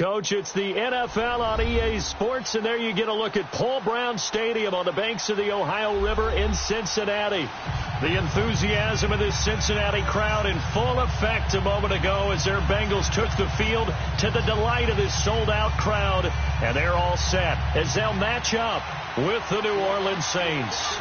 Coach, it's the NFL on EA Sports, and there you get a look at Paul Brown Stadium on the banks of the Ohio River in Cincinnati. The enthusiasm of this Cincinnati crowd in full effect a moment ago as their Bengals took the field to the delight of this sold-out crowd, and they're all set as they'll match up with the New Orleans Saints.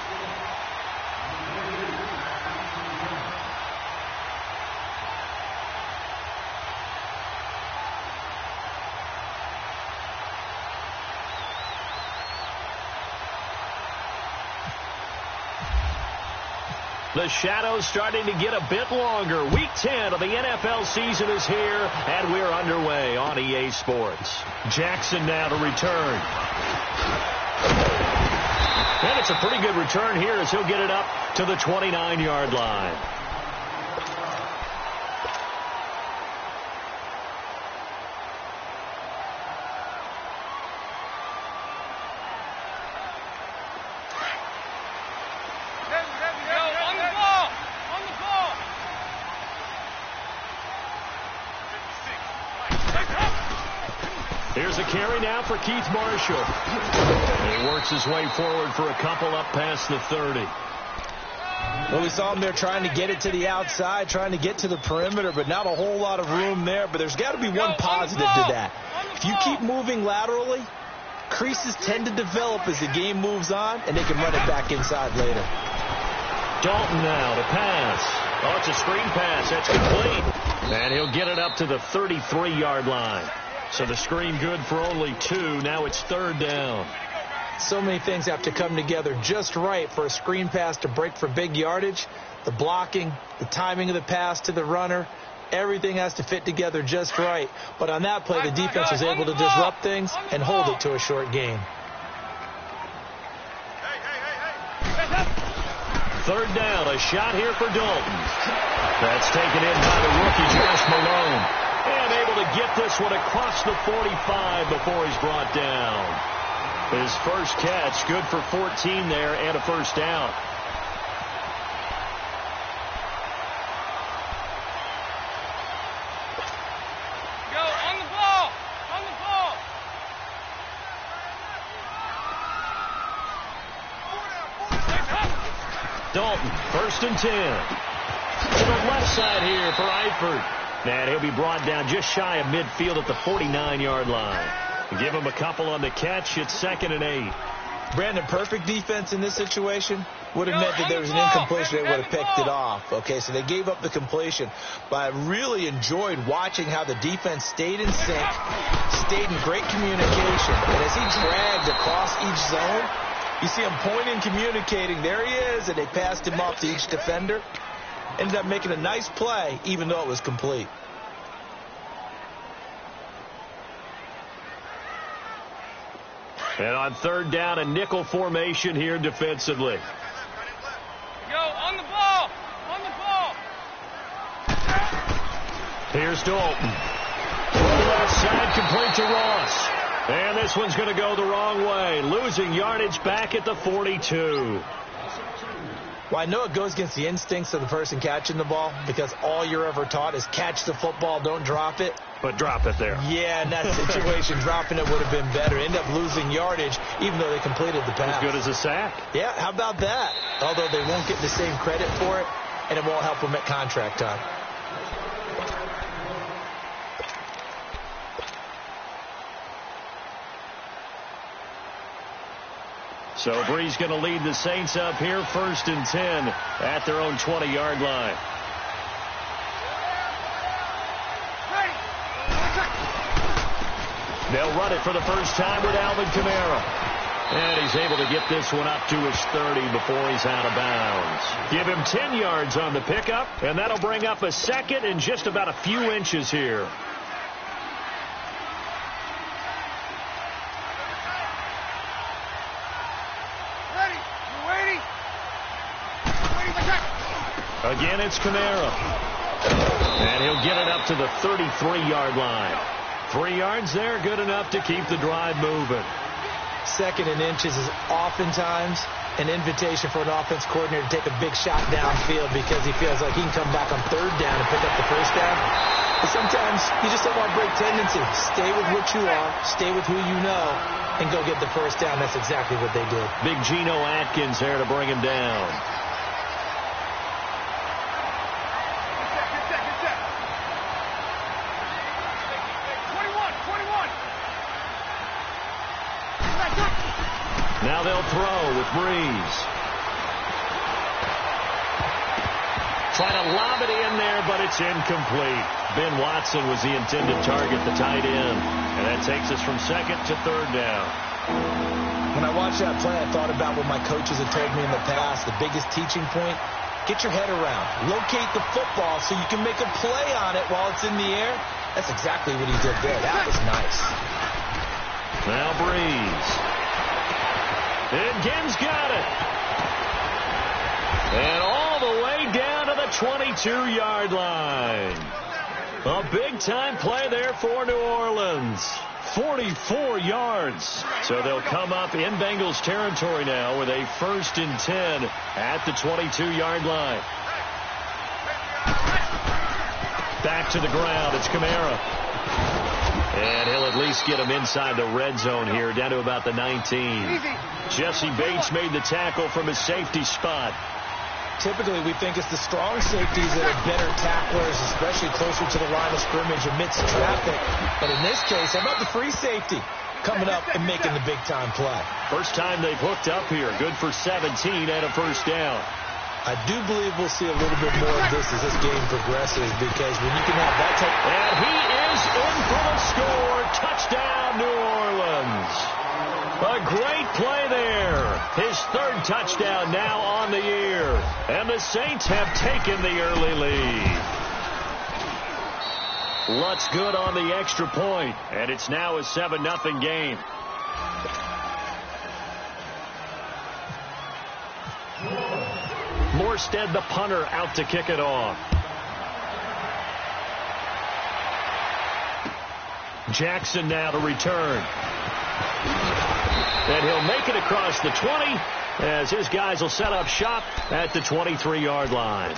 The shadow's starting to get a bit longer. Week 10 of the NFL season is here, and we're underway on EA Sports. Jackson now to return. And it's a pretty good return here as he'll get it up to the 29-yard line. Here's a carry now for Keith Marshall. And he works his way forward for a couple up past the 30. Well, we saw him there trying to get it to the outside, trying to get to the perimeter, but not a whole lot of room there. But there's got to be one positive to that. If you keep moving laterally, creases tend to develop as the game moves on, and they can run it back inside later. Dalton now to pass. Oh, it's a screen pass. That's complete. And he'll get it up to the 33-yard line. So the screen good for only 2. Now it's third down. So many things have to come together just right for a screen pass to break for big yardage. The blocking, the timing of the pass to the runner, everything has to fit together just right. But on that play, the defense was able to disrupt things and hold it to a short gain. Third down, a shot here for Dalton. That's taken in by the rookie, Josh Malone. And able to get this one across the 45 before he's brought down. His first catch, good for 14 there and a first down. Go, on the ball! On the ball! Dalton, first and 10. To the left side here for Eifert. And he'll be brought down just shy of midfield at the 49-yard line. Give him a couple on the catch. It's 2nd and 8. Brandon, perfect defense in this situation would have meant that there was an incompletion. They would have picked it off. Okay, so they gave up the completion. But I really enjoyed watching how the defense stayed in sync, stayed in great communication. And as he dragged across each zone, you see him pointing, communicating. There he is, and they passed him off to each defender. Ended up making a nice play, even though it was complete. And on third down, a nickel formation here defensively. Go, on the ball! On the ball! Here's Dalton. Left side, complete to Ross. And this one's going to go the wrong way. Losing yardage back at the 42. Well, I know it goes against the instincts of the person catching the ball because all you're ever taught is catch the football, don't drop it. But drop it there. Yeah, in that situation, dropping it would have been better. End up losing yardage, even though they completed the pass. As good as a sack. Yeah, how about that? Although they won't get the same credit for it, and it won't help them at contract time. So Bree's going to lead the Saints up here, 1st and 10 at their own 20-yard line. They'll run it for the first time with Alvin Kamara. And he's able to get this one up to his 30 before he's out of bounds. Give him 10 yards on the pickup, and that'll bring up a 2nd and just about a few inches here. Again, it's Kamara. And he'll get it up to the 33-yard line. 3 yards there, good enough to keep the drive moving. 2nd and inches is oftentimes an invitation for an offense coordinator to take a big shot downfield because he feels like he can come back on third down and pick up the first down. But sometimes you just don't want to break tendency. Stay with what you are, stay with who you know, and go get the first down. That's exactly what they did. Big Geno Atkins there to bring him down. Now they'll throw with Breeze. Trying to lob it in there, but it's incomplete. Ben Watson was the intended target, the tight end. And that takes us from second to third down. When I watched that play, I thought about what my coaches had told me in the past. The biggest teaching point, get your head around. Locate the football so you can make a play on it while it's in the air. That's exactly what he did there. That was nice. Now Breeze. And Gibbs got it. And all the way down to the 22-yard line. A big-time play there for New Orleans. 44 yards. So they'll come up in Bengals territory now with a 1st and 10 at the 22-yard line. Back to the ground. It's Kamara. And he'll at least get him inside the red zone here, down to about the 19. Jesse Bates made the tackle from his safety spot. Typically, we think it's the strong safeties that are better tacklers, especially closer to the line of scrimmage amidst traffic. But in this case, how about the free safety coming up and making the big-time play? First time they've hooked up here. Good for 17 and a first down. I do believe we'll see a little bit more of this as this game progresses, because when you can have that type... And he is in for the score. Touchdown, New Orleans. A great play there. His 3rd touchdown now on the year. And the Saints have taken the early lead. Lutz good on the extra point, and it's now a 7-0 game. Morstead, the punter, out to kick it off. Jackson now to return. And he'll make it across the 20 as his guys will set up shop at the 23-yard line.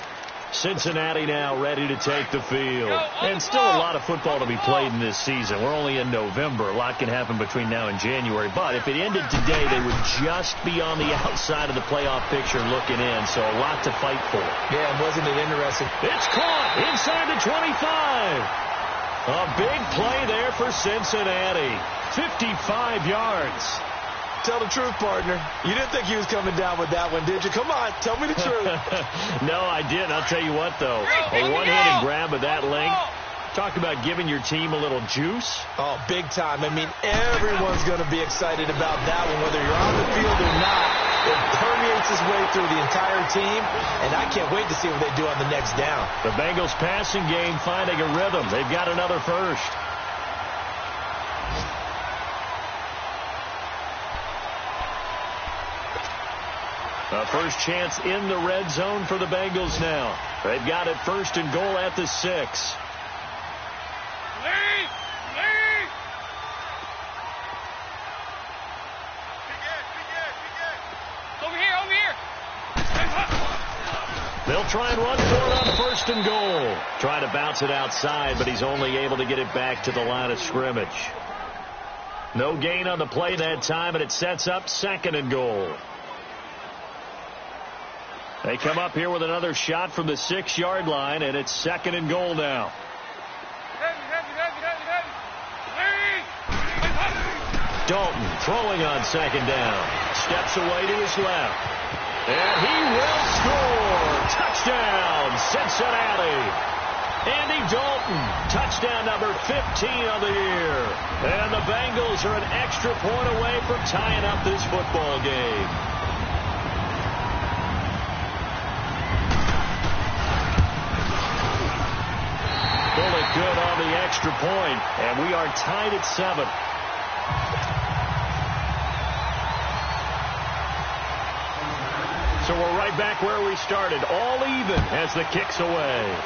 Cincinnati now ready to take the field. And still a lot of football to be played in this season. We're only in November. A lot can happen between now and January. But if it ended today, they would just be on the outside of the playoff picture looking in. So a lot to fight for. Yeah, wasn't it interesting? It's caught inside the 25. A big play there for Cincinnati. 55 yards. Tell the truth, partner. You didn't think he was coming down with that one, did you? Come on, tell me the truth. No, I didn't. I'll tell you what, though. A one-handed grab of that length. Talk about giving your team a little juice. Oh, big time. I mean, everyone's going to be excited about that one, whether you're on the field or not. It permeates its way through the entire team, and I can't wait to see what they do on the next down. The Bengals passing game finding a rhythm. They've got another first. A first chance in the red zone for the Bengals now. They've got it 1st and goal at the 6. Lead! Over here! They'll try and run for it on 1st and goal. Try to bounce it outside, but he's only able to get it back to the line of scrimmage. No gain on the play that time, and it sets up 2nd and goal. They come up here with another shot from the 6-yard line, and it's 2nd and goal now. Dalton throwing on 2nd down. Steps away to his left. And he will score. Touchdown, Cincinnati. Andy Dalton, touchdown number 15 of the year. And the Bengals are an extra point away from tying up this football game. Bullet good on the extra point, and we are tied at 7. So we're right back where we started, all even as the kick's away.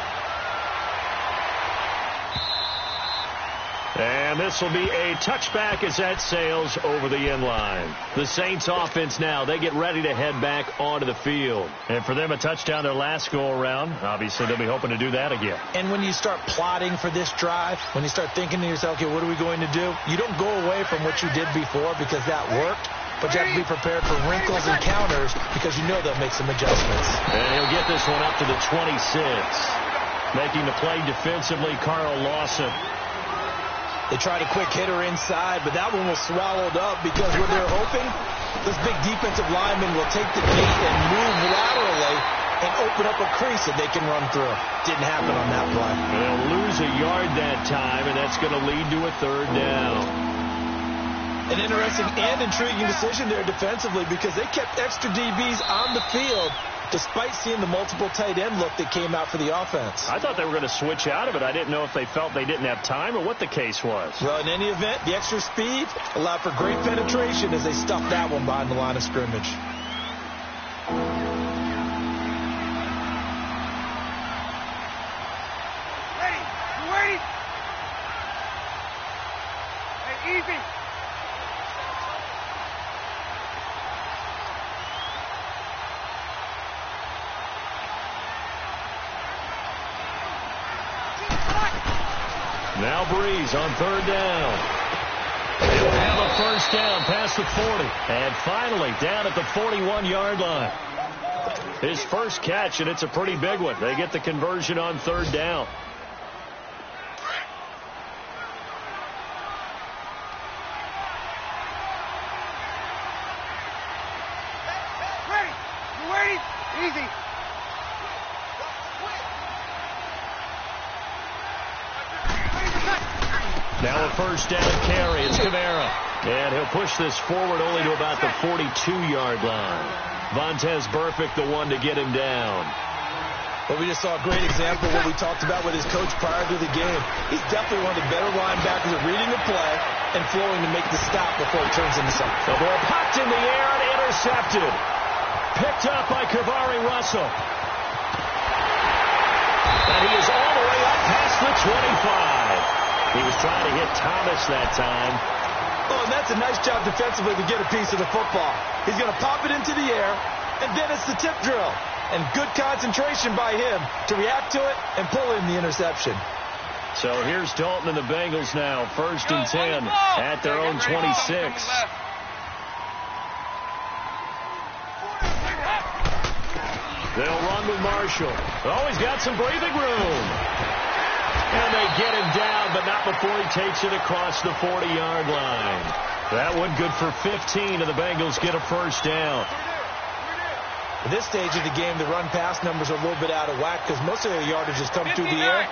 And this will be a touchback as that sails over the end line. The Saints offense now, they get ready to head back onto the field. And for them, a touchdown their last go-around. Obviously, they'll be hoping to do that again. And when you start plotting for this drive, when you start thinking to yourself, okay, what are we going to do? You don't go away from what you did before because that worked. But you have to be prepared for wrinkles and counters because you know they'll make some adjustments. And he'll get this one up to the 26. Making the play defensively, Carl Lawson. They tried a quick hitter inside, but that one was swallowed up because what they're hoping, this big defensive lineman will take the gate and move laterally and open up a crease that they can run through. Didn't happen on that play. They'll lose a yard that time, and that's going to lead to a third down. An interesting and intriguing decision there defensively because they kept extra DBs on the field despite seeing the multiple tight end look that came out for the offense. I thought they were going to switch out of it. I didn't know if they felt they didn't have time or what the case was. Well, in any event, the extra speed allowed for great penetration as they stuffed that one behind the line of scrimmage. Ready? You ready? Hey, easy. Now Breeze on third down. He'll have a first down past the 40. And finally down at the 41-yard line. His first catch, and it's a pretty big one. They get the conversion on third down. Ready? You ready? Easy. Now a first down carry. It's Kamara. And he'll push this forward only to about the 42-yard line. Vontaze Burfict, the one to get him down. Well, we just saw a great example of what we talked about with his coach prior to the game. He's definitely one of the better linebackers at reading the play and flowing to make the stop before it turns into something. The ball popped in the air and intercepted. Picked up by Kavari Russell. And he is all the way up past the 25. He was trying to hit Thomas that time. Oh, and that's a nice job defensively to get a piece of the football. He's going to pop it into the air, and then it's the tip drill. And good concentration by him to react to it and pull in the interception. So here's Dalton and the Bengals now. First and 10 at their own 26. They'll run with Marshall. Oh, he's got some breathing room. And they get him down, but not before he takes it across the 40-yard line. That one good for 15, and the Bengals get a first down. At this stage of the game, the run-pass numbers are a little bit out of whack because most of their yardage has come through the air.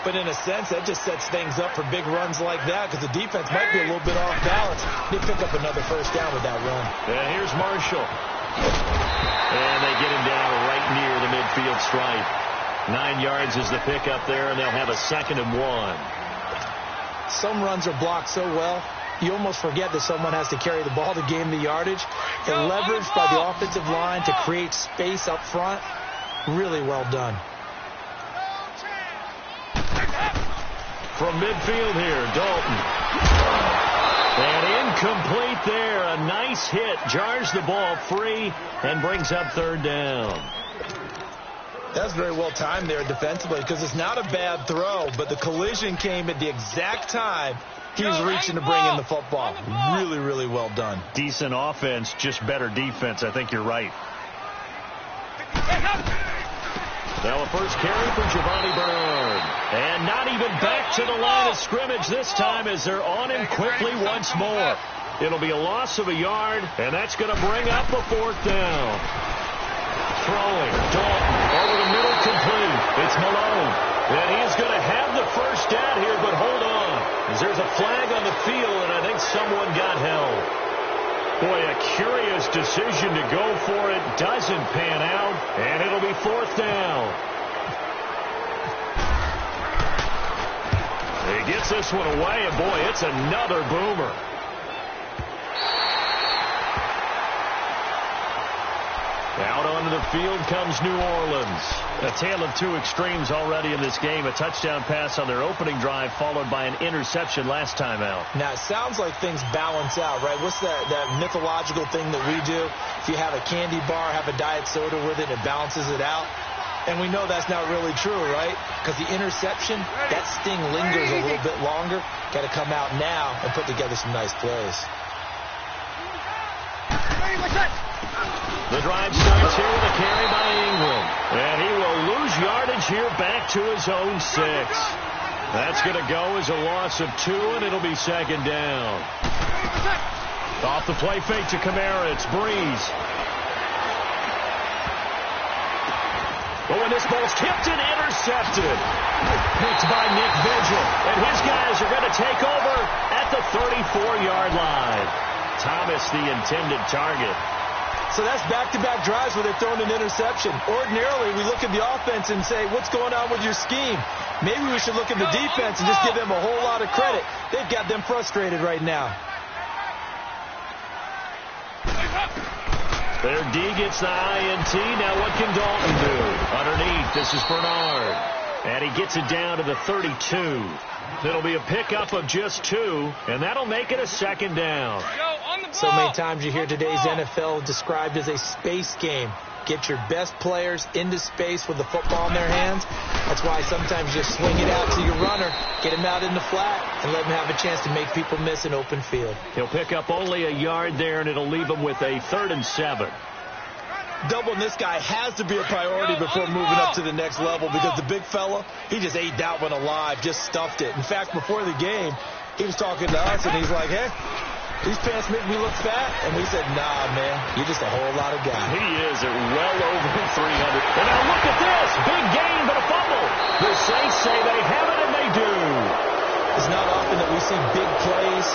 But in a sense, that just sets things up for big runs like that because the defense might be a little bit off balance. They pick up another first down with that run. And here's Marshall. And they get him down right near the midfield stripe. 9 yards is the pickup there, and they'll have a 2nd and 1. Some runs are blocked so well, you almost forget that someone has to carry the ball to gain the yardage. And leveraged by the offensive line to create space up front. Really well done. From midfield here, Dalton. And incomplete there. A nice hit. Jars the ball free and brings up third down. That's very well timed there defensively because it's not a bad throw, but the collision came at the exact time he was reaching to bring in the football. Really, really well done. Decent offense, just better defense. I think you're right. Now a first carry for Giovanni Bernard. And not even back to the line of scrimmage this time as they're on him quickly once more. It'll be a loss of a yard, and that's going to bring up a fourth down. Throwing, Dalton, over the middle, complete. It's Malone. And he's going to have the first down here, but hold on. As there's a flag on the field, and I think someone got held. Boy, a curious decision to go for it. Doesn't pan out, and it'll be fourth down. He gets this one away, and boy, it's another boomer. Out onto the field comes New Orleans. A tale of two extremes already in this game. A touchdown pass on their opening drive followed by an interception last time out. Now, it sounds like things balance out, right? What's that mythological thing that we do? If you have a candy bar, have a diet soda with it, it balances it out. And we know that's not really true, right? Because the interception, that sting lingers a little bit longer. Got to come out now and put together some nice plays. The drive starts here with a carry by Ingram. And he will lose yardage here back to his own 6. That's going to go as a loss of 2, and it'll be second down. Off the play fake to Kamara, it's Breeze. But when this ball's tipped and intercepted, picked by Nick Vigil. And his guys are going to take over at the 34-yard line. Thomas, the intended target. So that's back-to-back drives where they're throwing an interception. Ordinarily, we look at the offense and say, what's going on with your scheme? Maybe we should look at the defense and just give them a whole lot of credit. They've got them frustrated right now. Their D gets the INT. Now what can Dalton do? Underneath, this is Bernard. And he gets it down to the 32. It'll be a pickup of just 2, and that'll make it a second down. So many times you hear today's NFL described as a space game. Get your best players into space with the football in their hands. That's why sometimes you swing it out to your runner, get him out in the flat, and let him have a chance to make people miss an open field. He'll pick up only a yard there, and it'll leave him with a 3rd and 7. Doubling this guy has to be a priority before moving up to the next level because the big fella, he just ate that one alive, just stuffed it. In fact, before the game, he was talking to us, and he's like, hey, these pants make me look fat. And we said, nah, man, you're just a whole lot of guy. He is at well over 300. And now look at this. Big gain, but a fumble. The Saints say they have it, and they do. It's not often that we see big plays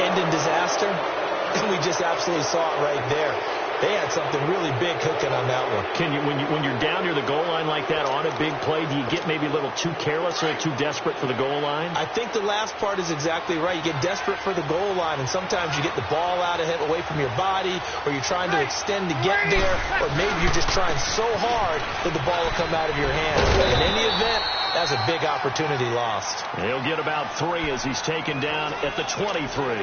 end in disaster, and we just absolutely saw it right there. They had something really big cooking on that one. Can you, when you're down near the goal line like that on a big play, do you get maybe a little too careless or too desperate for the goal line? I think the last part is exactly right. You get desperate for the goal line, and sometimes you get the ball out of it, away from your body, or you're trying to extend to get there, or maybe you're just trying so hard that the ball will come out of your hands. In any event, that's a big opportunity lost. He'll get about 3 as he's taken down at the 23.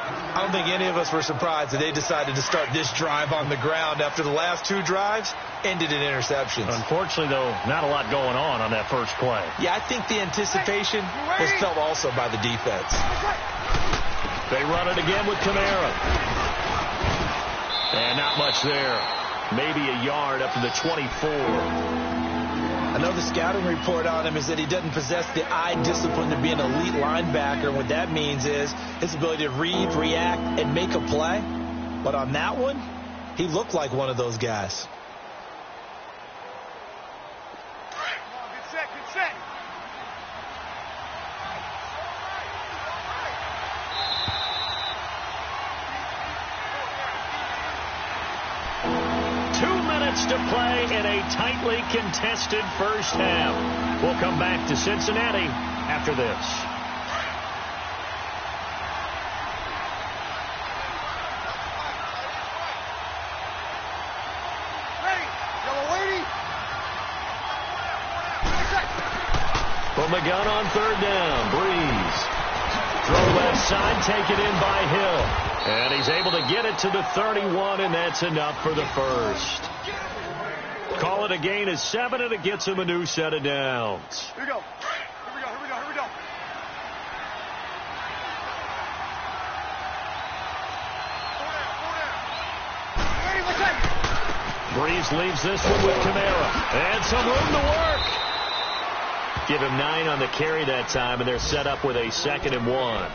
I don't think any of us were surprised that they decided to start this drive on the ground after the last 2 drives ended in interceptions. Unfortunately, though, not a lot going on that first play. Yeah, I think the anticipation was felt also by the defense. They run it again with Kamara. And not much there. Maybe a yard up to the 24. Another scouting report on him is that he doesn't possess the eye discipline to be an elite linebacker. And what that means is his ability to read, react, and make a play. But on that one, he looked like one of those guys. Good set, good set. To play in a tightly contested first half. We'll come back to Cincinnati after this. From the gun on 3rd down, Breeze. Throw left side, take it in by Hill. And he's able to get it to the 31, and that's enough for the first. Call it a gain of 7, and it gets him a new set of downs. Here we go. Here we go. Here we go. Here we go. Breeze leaves this one with Kamara. And some room to work. Give him 9 on the carry that time, and they're set up with a 2nd and 1.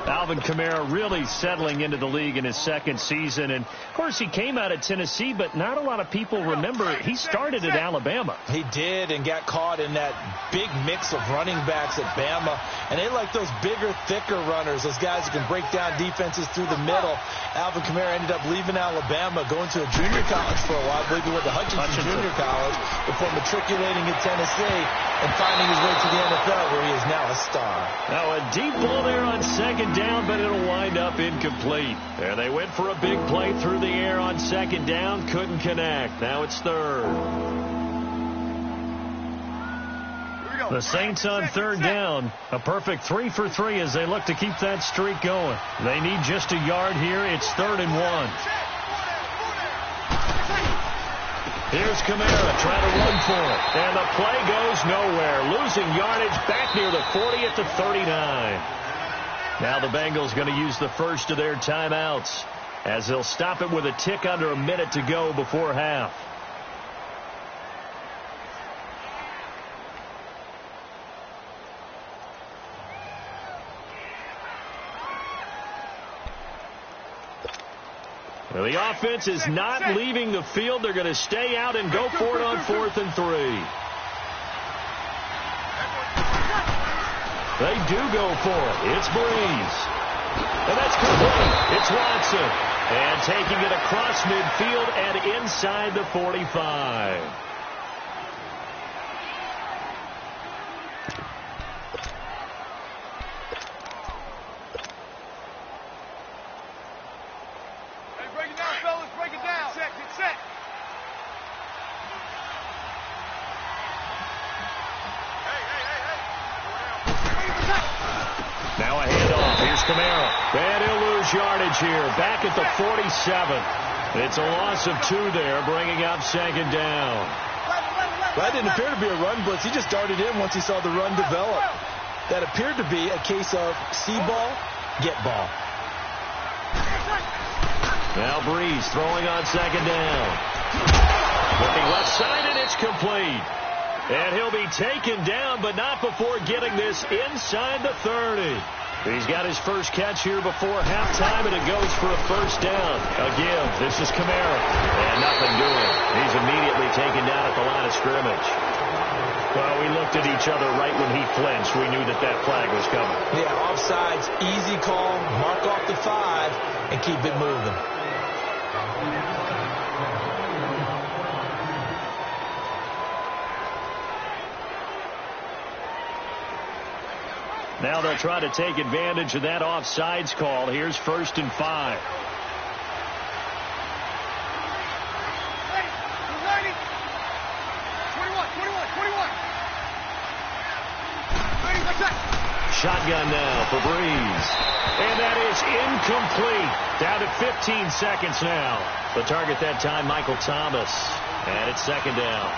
Alvin Kamara really settling into the league in his 2nd season. And, of course, he came out of Tennessee, but not a lot of people remember he started at Alabama. He did, and got caught in that big mix of running backs at Bama. And they like those bigger, thicker runners, those guys who can break down defenses through the middle. Alvin Kamara ended up leaving Alabama, going to a junior college for a while. I believe he went to Hutchinson Junior College before matriculating at Tennessee. and finding his way to the NFL, where he is now a star. Now a deep ball there on second down, but it'll wind up incomplete. And they went for a big play through the air on second down, couldn't connect. Now it's third. The Saints on third down, a perfect 3 for 3 as they look to keep that streak going. They need just a yard here. It's 3rd and 1. Here's Kamara trying to run for it. And the play goes nowhere. Losing yardage back near the 40 at the 39. Now the Bengals going to use the first of their timeouts as they'll stop it with a tick under a minute to go before half. The offense is not leaving the field. They're going to stay out and go for it on 4th and 3. They do go for it. It's Breeze. And that's complete. It's Watson. And taking it across midfield and inside the 45. Now a handoff. Here's Kamara. And he'll lose yardage here. Back at the 47. It's a loss of 2 there, bringing up second down. That didn't appear to be a run blitz. He just darted in once he saw the run develop. That appeared to be a case of see ball, get ball. Now Breeze throwing on second down. Looking left side, and it's complete. And he'll be taken down, but not before getting this inside the 30. He's got his first catch here before halftime, and it goes for a first down. A give. This is Kamara. And nothing doing. He's immediately taken down at the line of scrimmage. Well, we looked at each other right when he flinched. We knew that that flag was coming. Yeah, offsides, easy call, mark off the 5, and keep it moving. Now they'll try to take advantage of that offsides call. Here's 1st and 5. Shotgun now for Breeze. And that is incomplete. Down to 15 seconds now. The target that time, Michael Thomas. And it's second down.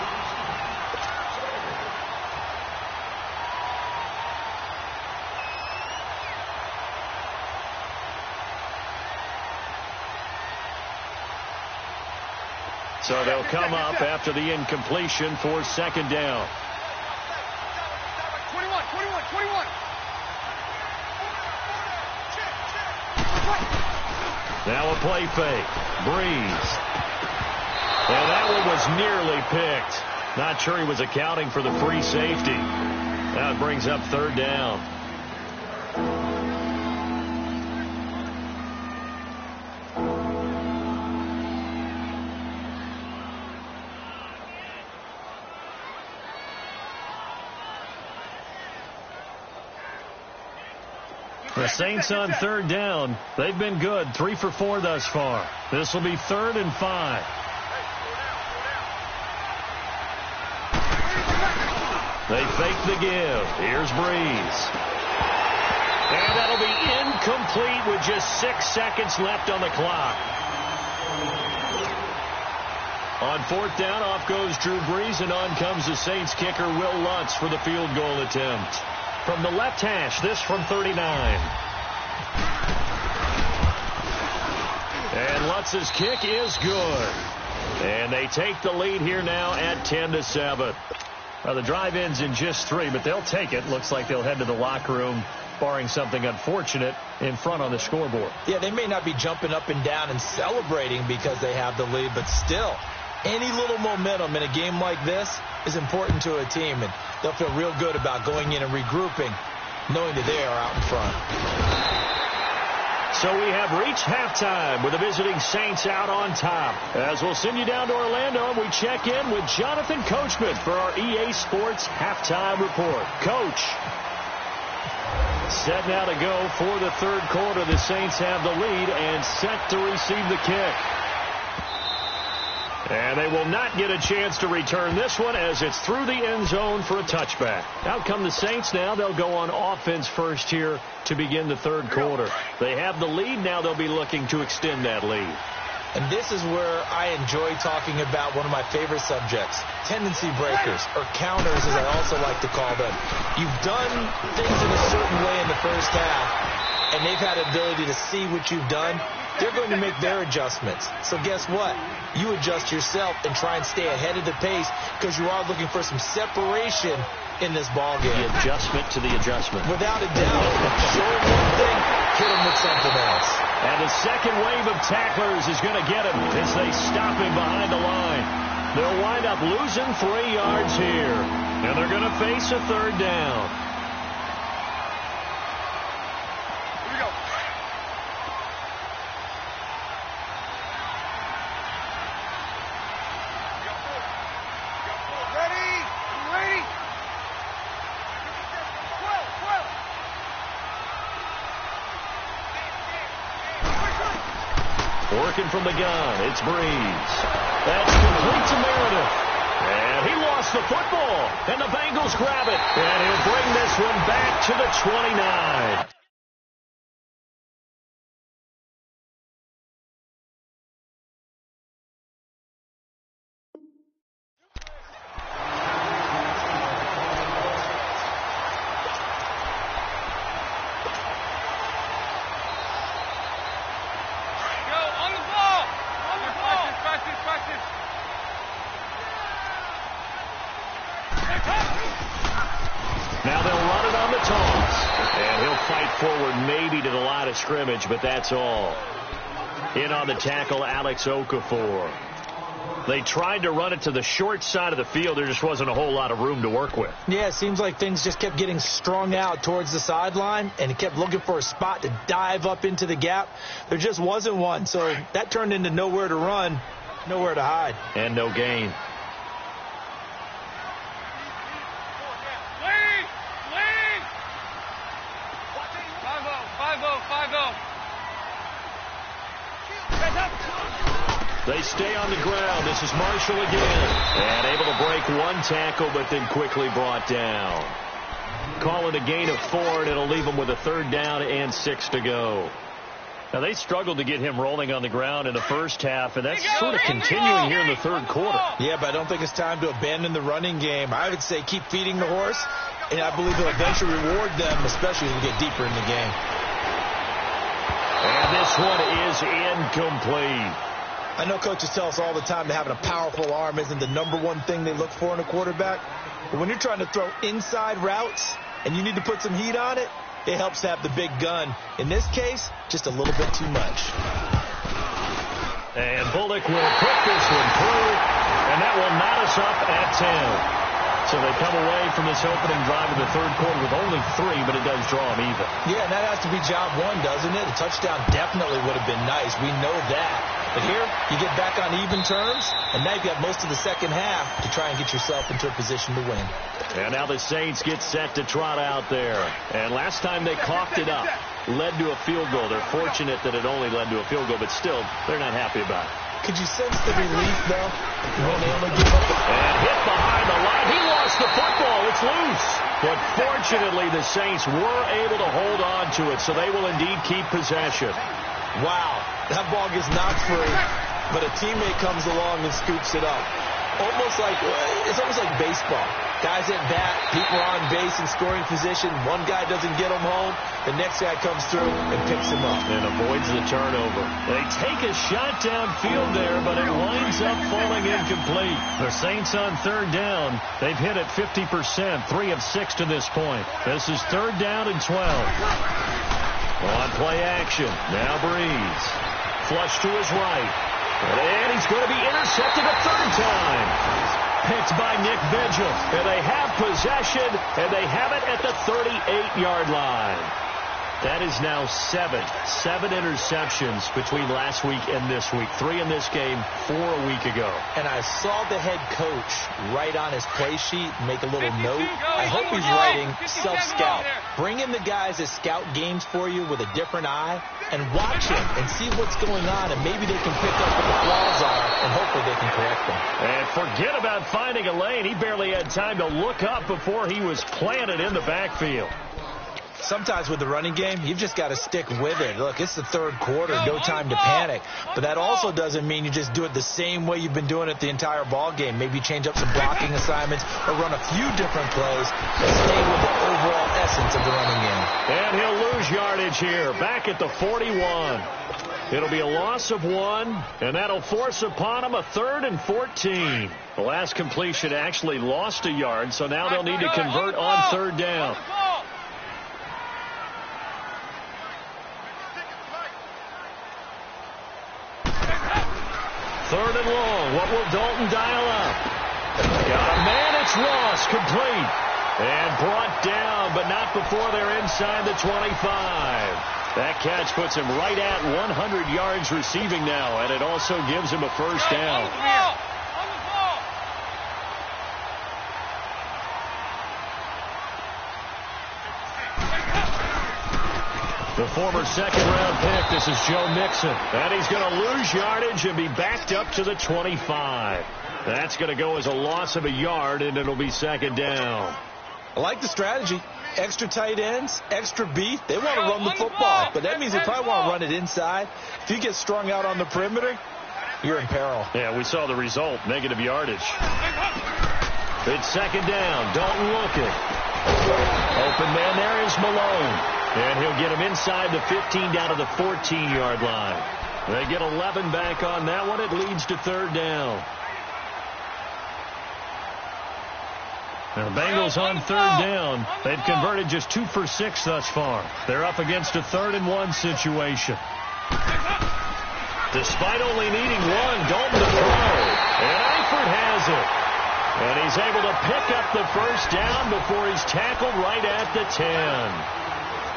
So they'll come up after the incompletion for second down. 21. Now a play fake. Breeze. And that one was nearly picked. Not sure he was accounting for the free safety. Now it brings up 3rd down. The Saints on 3rd down. They've been good. 3 for 4 thus far. This will be 3rd and 5. They fake the give. Here's Breeze. And that'll be incomplete with just 6 seconds left on the clock. On 4th down, off goes Drew Brees, and on comes the Saints kicker, Will Lutz, for the field goal attempt. From the left hash, this from 39. And Lutz's kick is good. And they take the lead here now at 10-7. Well, the drive ends in just 3, but they'll take it. Looks like they'll head to the locker room, barring something unfortunate, in front on the scoreboard. Yeah, they may not be jumping up and down and celebrating because they have the lead, but still, any little momentum in a game like this is important to a team, and they'll feel real good about going in and regrouping, knowing that they are out in front. So we have reached halftime with the visiting Saints out on top. As we'll send you down to Orlando, we check in with Jonathan Coachman for our EA Sports Halftime Report. Coach. Set now to go for the third quarter. The Saints have the lead and set to receive the kick. And they will not get a chance to return this one as it's through the end zone for a touchback. Out come the Saints now. They'll go on offense first here to begin the third quarter. They have the lead. Now they'll be looking to extend that lead. And this is where I enjoy talking about one of my favorite subjects, tendency breakers, or counters as I also like to call them. You've done things in a certain way in the first half, and they've had ability to see what you've done. They're going to make their adjustments. So guess what? You adjust yourself and try and stay ahead of the pace because you are looking for some separation in this ball game. The adjustment to the adjustment. Without a doubt. Show him one thing, hit him with something else. And the second wave of tacklers is going to get him as they stop him behind the line. They'll wind up losing 3 yards here. And they're going to face a third down. Working from the gun, it's Breeze. That's complete to Meredith. And he lost the football. And the Bengals grab it. And he'll bring this one back to the 29. Now they'll run it on the toss. And he'll fight forward maybe to the line of scrimmage, but that's all. In on the tackle, Alex Okafor. They tried to run it to the short side of the field. There just wasn't a whole lot of room to work with. Yeah, it seems like things just kept getting strung out towards the sideline, and he kept looking for a spot to dive up into the gap. There just wasn't one, so that turned into nowhere to run, nowhere to hide. And no gain. They stay on the ground. This is Marshall again. And able to break one tackle, but then quickly brought down. Call it a gain of 4, and it'll leave them with a third down and 6 to go. Now, they struggled to get him rolling on the ground in the first half, and that's sort of continuing here in the third quarter. Yeah, but I don't think it's time to abandon the running game. I would say keep feeding the horse, and I believe it'll eventually reward them, especially as we get deeper in the game. And this one is incomplete. I know coaches tell us all the time that having a powerful arm isn't the #1 thing they look for in a quarterback. But when you're trying to throw inside routes and you need to put some heat on it, it helps to have the big gun. In this case, just a little bit too much. And Bullock will put this one through, and that will knot us up at 10. So they come away from this opening drive in the third quarter with only 3, but it does draw them even. Yeah, and that has to be job 1, doesn't it? A touchdown definitely would have been nice. We know that. But here, you get back on even terms, and now you've got most of the second half to try and get yourself into a position to win. And now the Saints get set to trot out there. And last time they coughed it up, led to a field goal. They're fortunate that it only led to a field goal, but still, they're not happy about it. Could you sense the relief, though, when they only give up? And hit behind the line. He lost the football. It's loose. But fortunately, the Saints were able to hold on to it, so they will indeed keep possession. Wow, that ball gets knocked free, but a teammate comes along and scoops it up. It's almost like baseball. Guys at bat, people are on base in scoring position. One guy doesn't get him home. The next guy comes through and picks him up. And avoids the turnover. They take a shot downfield there, but it winds up falling incomplete. The Saints on third down. They've hit it 50%, 3 of 6 to this point. This is third down and 12. On play action. Now Breeze. Flush to his right. And he's going to be intercepted a third time. Picked by Nick Vigil. And they have possession, and they have it at the 38-yard line. That is now 7 interceptions between last week and this week. 3 in this game, 4 a week ago. And I saw the head coach write on his play sheet, make a little note. I hope he's writing self-scout. Bring in the guys that scout games for you with a different eye and watch him and see what's going on, and maybe they can pick up what the flaws are, and hopefully they can correct them. And forget about finding a lane. He barely had time to look up before he was planted in the backfield. Sometimes with the running game, you've just got to stick with it. Look, it's the third quarter, no time to panic. But that also doesn't mean you just do it the same way you've been doing it the entire ball game. Maybe change up some blocking assignments or run a few different plays and stay with the overall essence of the running game. And he'll lose yardage here, back at the 41. It'll be a loss of 1, and that'll force upon him a 3rd and 14. The last completion actually lost a yard, so now they'll need to convert on 3rd down. 3rd and long. What will Dalton dial up? Got a man. It's Ross. Complete. And brought down, but not before they're inside the 25. That catch puts him right at 100 yards receiving now, and it also gives him a 1st down. The former 2nd-round pick, this is Joe Mixon. And he's going to lose yardage and be backed up to the 25. That's going to go as a loss of a yard, and it'll be 2nd down. I like the strategy. Extra tight ends, extra beef. They want to run the football, but that means they probably want to run it inside. If you get strung out on the perimeter, you're in peril. Yeah, we saw the result, negative yardage. It's 2nd down. Dalton looking. Open man there is Malone. And he'll get him inside the 15 down to the 14-yard line. They get 11 back on that one. It leads to 3rd down. Now, the Bengals on 3rd down. They've converted just 2 for 6 thus far. They're up against a 3rd and 1 situation. Despite only needing 1, Dalton to throw. And Eifert has it. And he's able to pick up the 1st down before he's tackled right at the 10.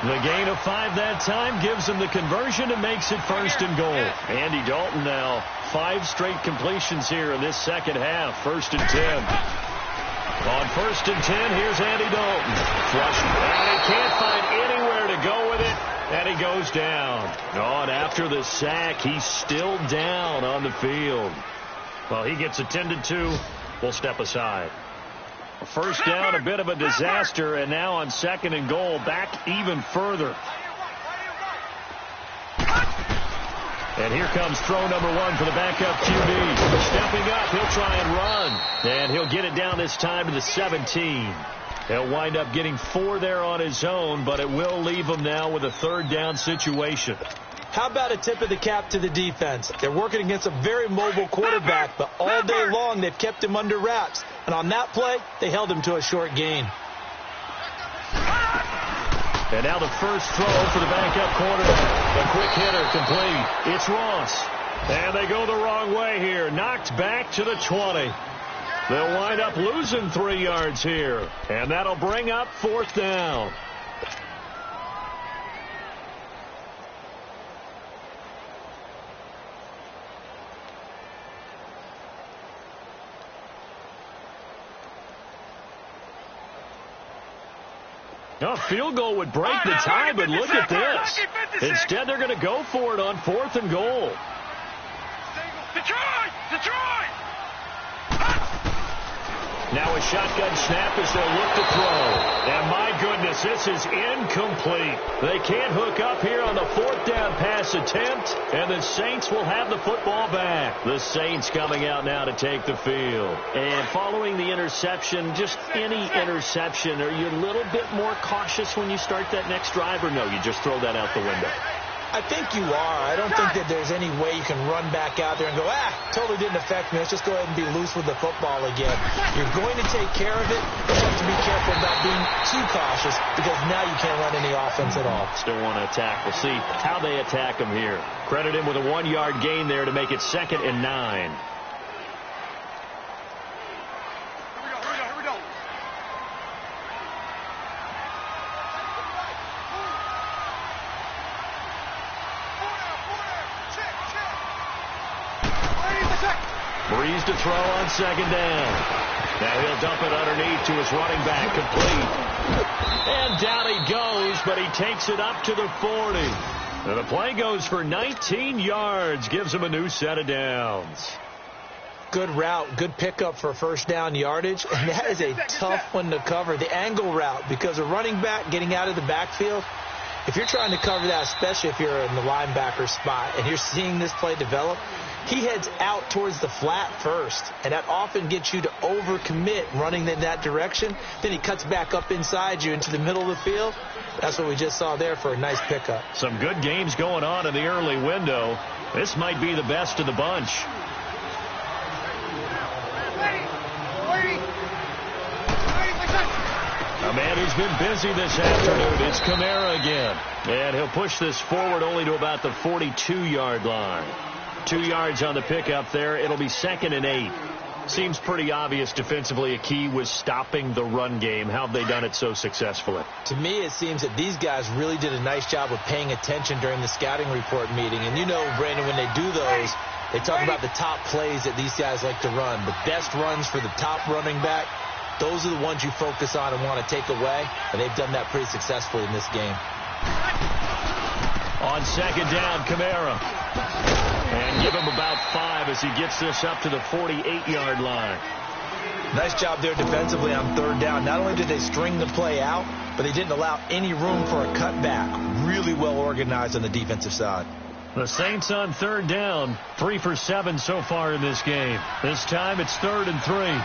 The gain of 5 that time gives him the conversion and makes it 1st and goal. Andy Dalton now 5 straight completions here in this second half. 1st and 10. On 1st and 10, here's Andy Dalton. Flush, and he can't find anywhere to go with it, and he goes down. Oh, and after the sack, he's still down on the field. Well, he gets attended to. We'll step aside. 1st down, a bit of a disaster, and now on 2nd and goal, back even further. And here comes throw number 1 for the backup QB. Stepping up, he'll try and run. And he'll get it down this time to the 17. He'll wind up getting 4 there on his own, but it will leave him now with a 3rd down situation. How about a tip of the cap to the defense? They're working against a very mobile quarterback, but all day long they've kept him under wraps. And on that play, they held him to a short gain. And now the first throw for the backup quarterback. A quick hitter complete. It's Ross. And they go the wrong way here. Knocked back to the 20. They'll wind up losing 3 yards here. And that'll bring up 4th down. A field goal would break the tie, but look at this. Instead, they're going to go for it on 4th and goal. Detroit! Now a shotgun snap as they'll look to throw. And my goodness, this is incomplete. They can't hook up here on the 4th down pass attempt, and the Saints will have the football back. The Saints coming out now to take the field. And following the interception, just any interception, are you a little bit more cautious when you start that next drive, or no, you just throw that out the window? I think you are. I don't think that there's any way you can run back out there and go, totally didn't affect me. Let's just go ahead and be loose with the football again. You're going to take care of it, but you have to be careful about being too cautious because now you can't run any offense at all. Still want to attack. We'll see how they attack him here. Credit him with a 1-yard gain there to make it 2nd and 9. Breeze to throw on second down. Now he'll dump it underneath to his running back, complete. And down he goes, but he takes it up to the 40. And the play goes for 19 yards, gives him a new set of downs. Good route, good pickup for first down yardage, and that is a tough one to cover, the angle route, because a running back getting out of the backfield, if you're trying to cover that, especially if you're in the linebacker spot and you're seeing this play develop, he heads out towards the flat first, and that often gets you to overcommit running in that direction. Then he cuts back up inside you into the middle of the field. That's what we just saw there for a nice pickup. Some good games going on in the early window. This might be the best of the bunch. A man who's been busy this afternoon, it's Kamara again. And he'll push this forward only to about the 42-yard line. 2 yards on the pickup there. It'll be 2nd and 8. Seems pretty obvious defensively a key was stopping the run game. How have they done it so successfully? To me, it seems that these guys really did a nice job of paying attention during the scouting report meeting. And you know, Brandon, when they do those, they talk about the top plays that these guys like to run. The best runs for the top running back, those are the ones you focus on and want to take away. And they've done that pretty successfully in this game. On second down, Kamara. And give him about 5 as he gets this up to the 48-yard line. Nice job there defensively on third down. Not only did they string the play out, but they didn't allow any room for a cutback. Really well organized on the defensive side. The Saints on third down, 3 for 7 so far in this game. This time it's 3rd and 3.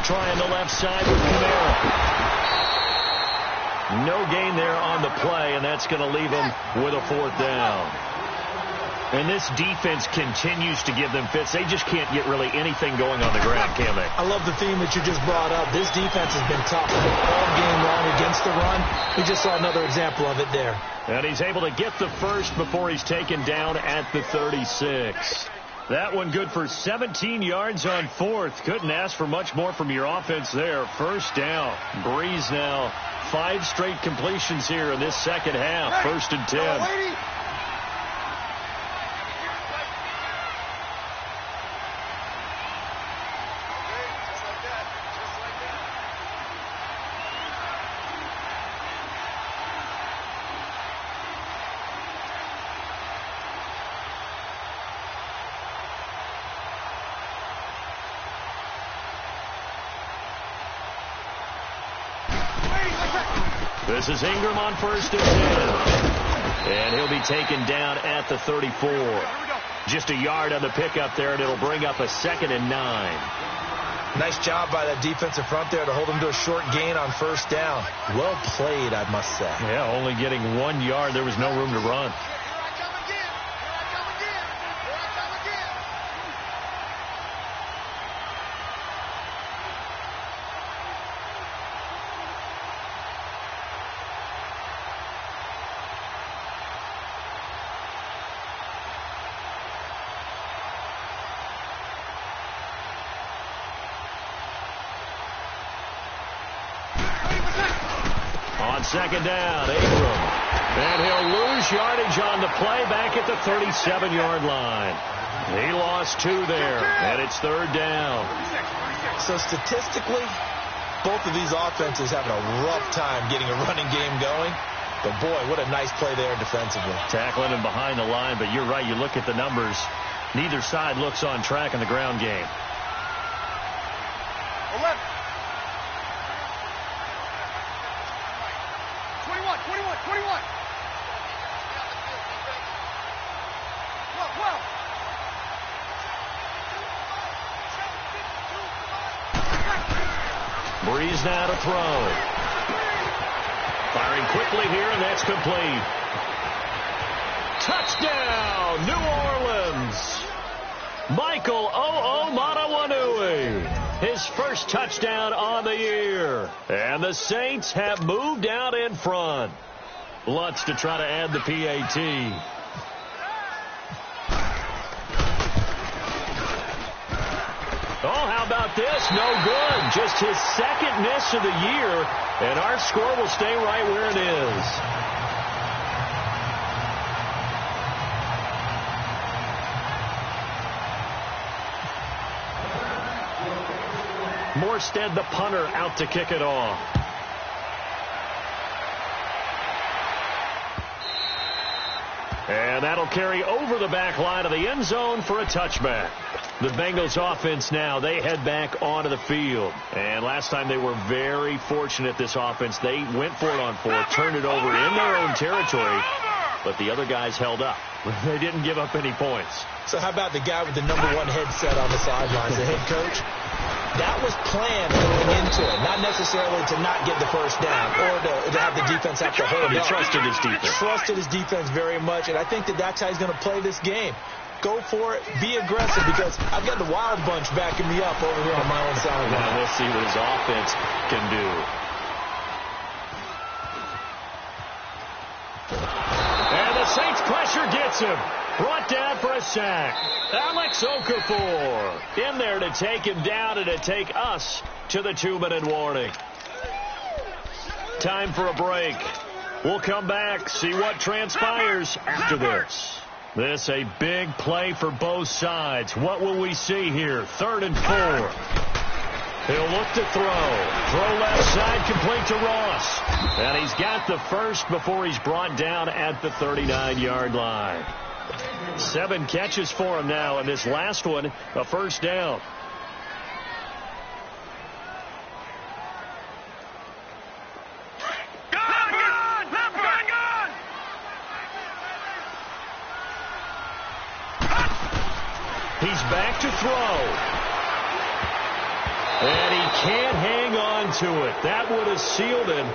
Trying the left side with Kamara. No gain there on the play, and that's going to leave them with a 4th down. And this defense continues to give them fits. They just can't get really anything going on the ground, can they? I love the theme that you just brought up. This defense has been tough all game long against the run. We just saw another example of it there. And he's able to get the first before he's taken down at the 36. That one good for 17 yards on 4th. Couldn't ask for much more from your offense there. First down. Breeze now 5 straight completions here in this second half. 1st and 10. This is Ingram on 1st and 10. And he'll be taken down at the 34. Just a yard on the pickup there, and it'll bring up a 2nd and 9. Nice job by that defensive front there to hold him to a short gain on first down. Well played, I must say. Yeah, only getting 1 yard. There was no room to run. On second down, Ingram. And he'll lose yardage on the play back at the 37-yard line. He lost 2 there, and it's 3rd down. So statistically, both of these offenses having a rough time getting a running game going. But, boy, what a nice play there defensively. Tackling him behind the line, but you're right. You look at the numbers. Neither side looks on track in the ground game. 11. 21. 12. Breeze now to throw. Firing quickly here, and that's complete. Touchdown, New Orleans. Michael Matawanui. His first touchdown on the year. And the Saints have moved out in front. Lutz to try to add the PAT. how about this? No good. Just his second miss of the year, and our score will stay right where it is. Morstead, the punter, out to kick it off. And that'll carry over the back line of the end zone for a touchback. The Bengals offense now, they head back onto the field. And last time they were very fortunate, this offense. They went for it on fourth, turned it over in their own territory, but the other guys held up. They didn't give up any points. So how about the guy with the #1 headset on the sidelines, the head coach? That was planned going into it, not necessarily to not get the first down or to have the defense have to hold He up. trusted his defense. Trusted his defense very much, and I think that's how he's going to play this game. Go for it, be aggressive, because I've got the Wild Bunch backing me up over here on my own sideline. Now we'll see what his offense can do. And the Saints pressure gets him. Brought down for a sack. Alex Okafor in there to take him down and to take us to the 2-minute warning. Time for a break. We'll come back, see what transpires after this. This a big play for both sides. What will we see here? 3rd and 4. He'll look to throw. Throw left side, complete to Ross. And he's got the first before he's brought down at the 39-yard line. 7 catches for him now, and this last one, a first down. He's back to throw. And he can't hang on to it. That would have sealed him.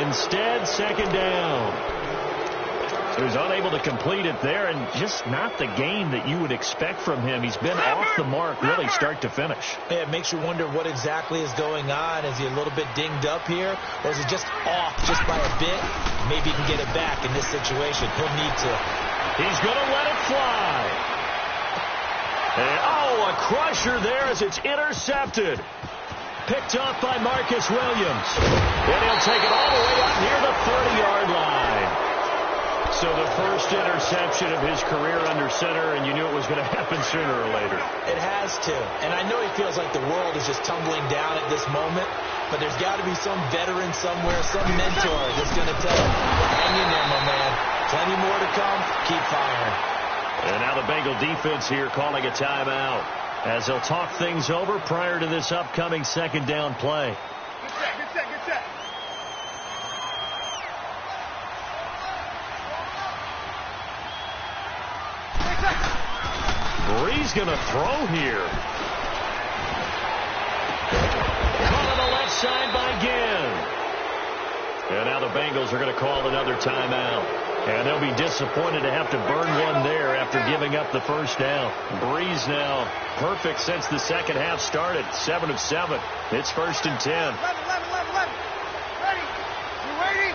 Instead, 2nd down. So he's unable to complete it there, and just not the game that you would expect from him. He's been off the mark really start to finish. Yeah, it makes you wonder what exactly is going on. Is he a little bit dinged up here, or is he just off just by a bit? Maybe he can get it back in this situation. He'll need to. He's going to let it fly. And, a crusher there as it's intercepted. Picked off by Marcus Williams. And he'll take it all the way up near the 30-yard line. So the first interception of his career under center, and you knew it was going to happen sooner or later. It has to. And I know he feels like the world is just tumbling down at this moment, but there's got to be some veteran somewhere, some mentor that's going to tell him, hang in there, my man. Plenty more to come. Keep firing. And now the Bengal defense here calling a timeout as they'll talk things over prior to this upcoming 2nd down play. Good set, good set, good set. Bree's going to throw here. Caught on the left side by Ginn. And now the Bengals are going to call another timeout. And they'll be disappointed to have to burn one there after giving up the first down. Breeze now perfect since the second half started. 7 of 7. It's 1st and 10. 11. Ready? You ready?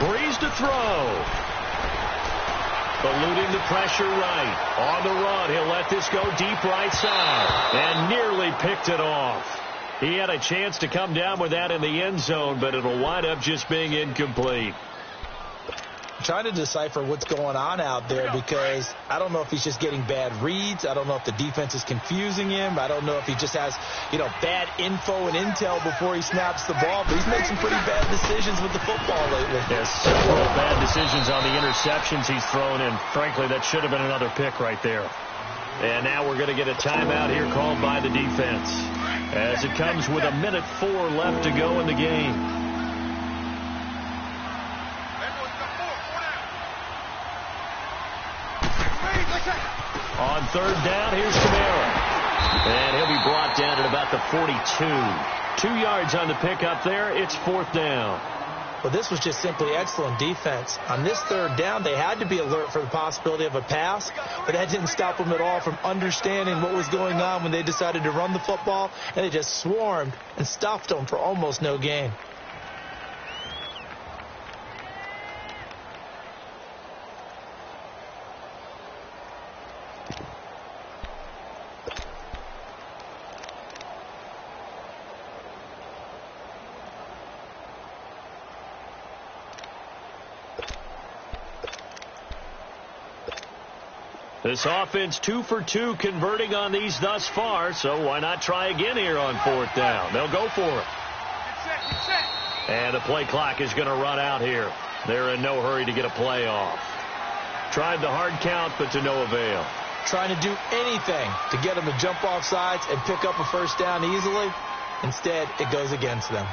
Breeze to throw. Eluding the pressure right. On the run, he'll let this go deep right side. And nearly picked it off. He had a chance to come down with that in the end zone, but it'll wind up just being incomplete. Trying to decipher what's going on out there, because I don't know if he's just getting bad reads. I don't know if the defense is confusing him. I don't know if he just has, bad info and intel before he snaps the ball. But he's made some pretty bad decisions with the football lately. Yes, several bad decisions on the interceptions he's thrown in. Frankly, that should have been another pick right there. And now we're going to get a timeout here called by the defense, as it comes with 1:04 left to go in the game. On 3rd down, here's Kamara. And he'll be brought down at about the 42. 2 yards on the pickup there. It's 4th down. Well, this was just simply excellent defense. On this 3rd down, they had to be alert for the possibility of a pass, but that didn't stop them at all from understanding what was going on when they decided to run the football, and they just swarmed and stuffed them for almost no gain. This offense 2 for 2 converting on these thus far, so why not try again here on 4th down? They'll go for it. And the play clock is going to run out here. They're in no hurry to get a play off. Tried the hard count, but to no avail. Trying to do anything to get them to jump off sides and pick up a first down easily. Instead, it goes against them.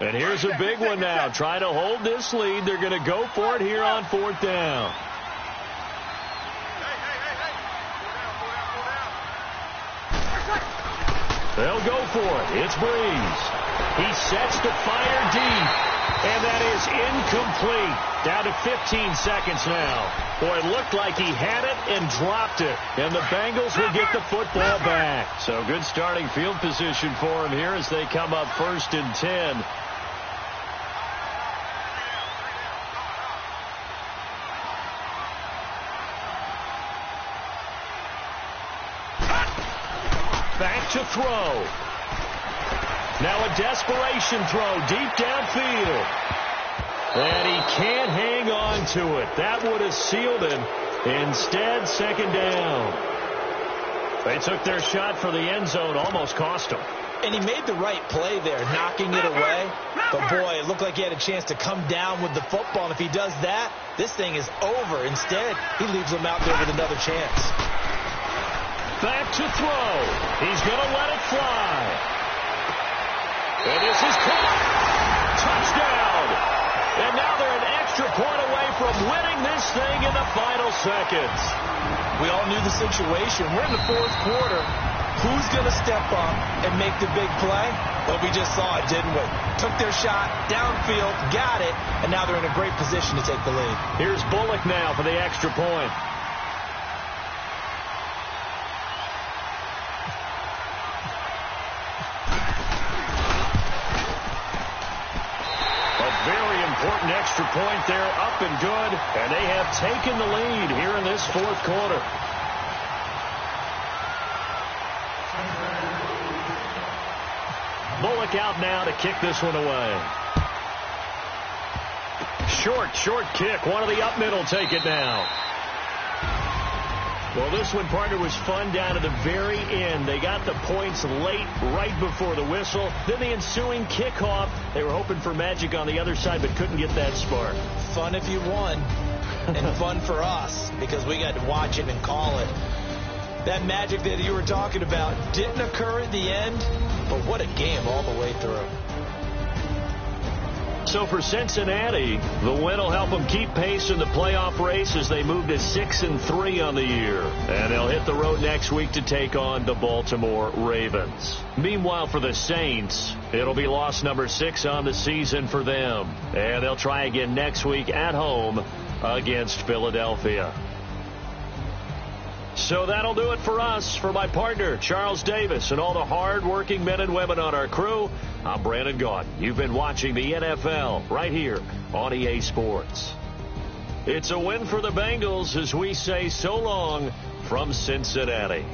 And here's a big one now. Trying to hold this lead. They're going to go for it here on 4th down. They'll go for it. It's Breeze. He sets to fire deep. And that is incomplete. Down to 15 seconds now. Boy, it looked like he had it and dropped it. And the Bengals will get the football back. So good starting field position for him here as they come up 1st and 10. Back to throw. Now a desperation throw deep downfield. And he can't hang on to it. That would have sealed him. Instead, 2nd down. They took their shot for the end zone, almost cost him. And he made the right play there, knocking it away. But, boy, it looked like he had a chance to come down with the football. And if he does that, this thing is over. Instead, he leaves him out there with another chance. Back to throw. He's going to let it fly. And this is caught. Touchdown. And now they're an extra point away from winning this thing in the final seconds. We all knew the situation. We're in the 4th quarter. Who's going to step up and make the big play? Well, we just saw it, didn't we? Took their shot, downfield, got it, and now they're in a great position to take the lead. Here's Bullock now for the extra point. Important extra point there, up and good, and they have taken the lead here in this 4th quarter. Bullock out now to kick this one away. Short kick. One of the up middle take it now. Well, this one, partner, was fun down to the very end. They got the points late, right before the whistle. Then the ensuing kickoff. They were hoping for magic on the other side, but couldn't get that spark. Fun if you won, and fun for us, because we got to watch it and call it. That magic that you were talking about didn't occur at the end, but what a game all the way through. So for Cincinnati, the win will help them keep pace in the playoff race as they move to 6-3 on the year. And they'll hit the road next week to take on the Baltimore Ravens. Meanwhile, for the Saints, it'll be loss number 6 on the season for them. And they'll try again next week at home against Philadelphia. So that'll do it for us. For my partner, Charles Davis, and all the hard-working men and women on our crew, I'm Brandon Gaudin. You've been watching the NFL right here on EA Sports. It's a win for the Bengals as we say so long from Cincinnati.